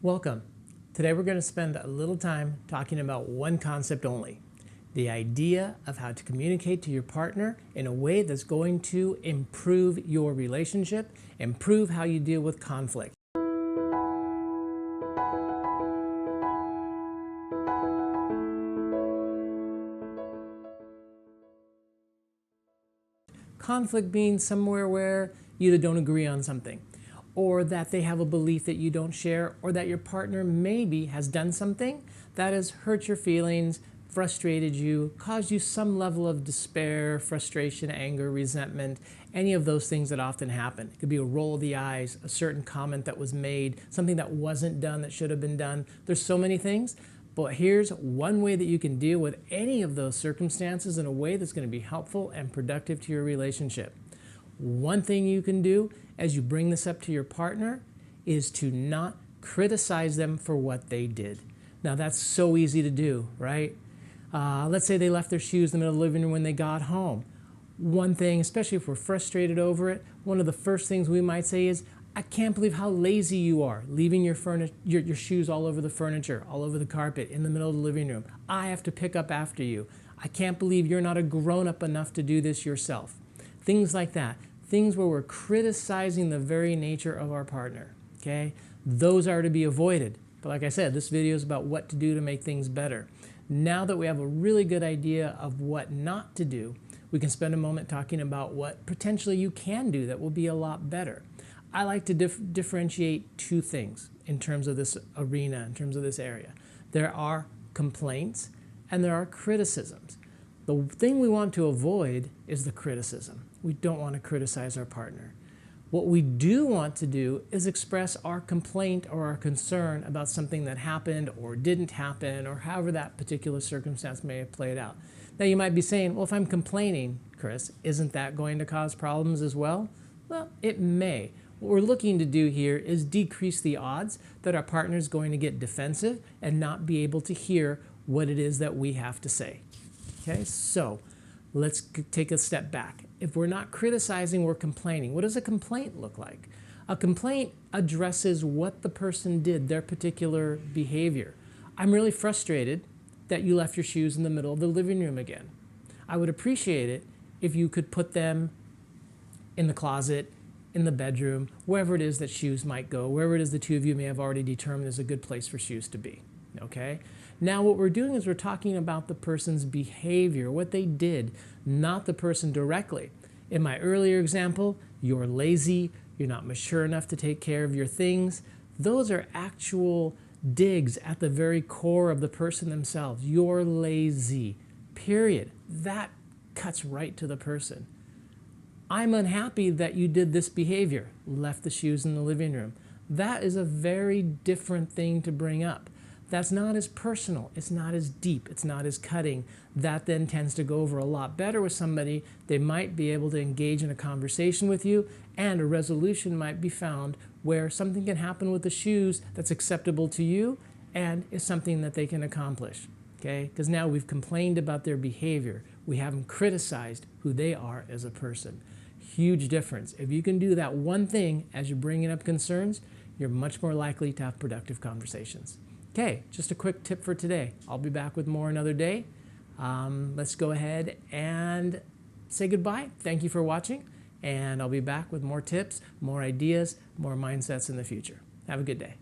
Welcome. Today we're going to spend a little time talking about one concept only. The idea of how to communicate to your partner in a way that's going to improve your relationship, improve how you deal with conflict. Conflict being somewhere where you either don't agree on something, or that they have a belief that you don't share, or that your partner maybe has done something that has hurt your feelings, frustrated you, caused you some level of despair, frustration, anger, resentment, any of those things that often happen. It could be a roll of the eyes, a certain comment that was made, something that wasn't done that should have been done. There's so many things, but here's one way that you can deal with any of those circumstances in a way that's going to be helpful and productive to your relationship. One thing you can do as you bring this up to your partner is to not criticize them for what they did. Now that's so easy to do, right? Let's say they left their shoes in the middle of the living room when they got home. One thing, especially if we're frustrated over it, one of the first things we might say is, I can't believe how lazy you are, leaving your shoes all over the furniture, all over the carpet, in the middle of the living room. I have to pick up after you. I can't believe you're not a grown-up enough to do this yourself. Things like that. Things where we're criticizing the very nature of our partner, okay? Those are to be avoided. But like I said, this video is about what to do to make things better. Now that we have a really good idea of what not to do, we can spend a moment talking about what potentially you can do that will be a lot better. I like to differentiate two things in terms of this arena, in terms of this area. There are complaints and there are criticisms. The thing we want to avoid is the criticism. We don't want to criticize our partner. What we do want to do is express our complaint or our concern about something that happened or didn't happen, or however that particular circumstance may have played out. Now you might be saying, well, if I'm complaining, Chris, isn't that going to cause problems as well? Well, it may. What we're looking to do here is decrease the odds that our partner is going to get defensive and not be able to hear what it is that we have to say. Okay, so let's take a step back. If we're not criticizing, we're complaining. What does a complaint look like? A complaint addresses what the person did, their particular behavior. I'm really frustrated that you left your shoes in the middle of the living room again. I would appreciate it if you could put them in the closet, in the bedroom, wherever it is that shoes might go, wherever it is the two of you may have already determined is a good place for shoes to be, okay? Now what we're doing is we're talking about the person's behavior, what they did, not the person directly. In my earlier example, you're lazy, you're not mature enough to take care of your things. Those are actual digs at the very core of the person themselves. You're lazy, period. That cuts right to the person. I'm unhappy that you did this behavior, left the shoes in the living room. That is a very different thing to bring up. That's not as personal, it's not as deep, it's not as cutting. That then tends to go over a lot better with somebody. They might be able to engage in a conversation with you, and a resolution might be found where something can happen with the shoes that's acceptable to you and is something that they can accomplish, okay? Because now we've complained about their behavior. We haven't criticized who they are as a person. Huge difference. If you can do that one thing as you're bringing up concerns, you're much more likely to have productive conversations. Okay, just a quick tip for today. I'll be back with more another day. Let's go ahead and say goodbye. Thank you for watching, and I'll be back with more tips, more ideas, more mindsets in the future. Have a good day.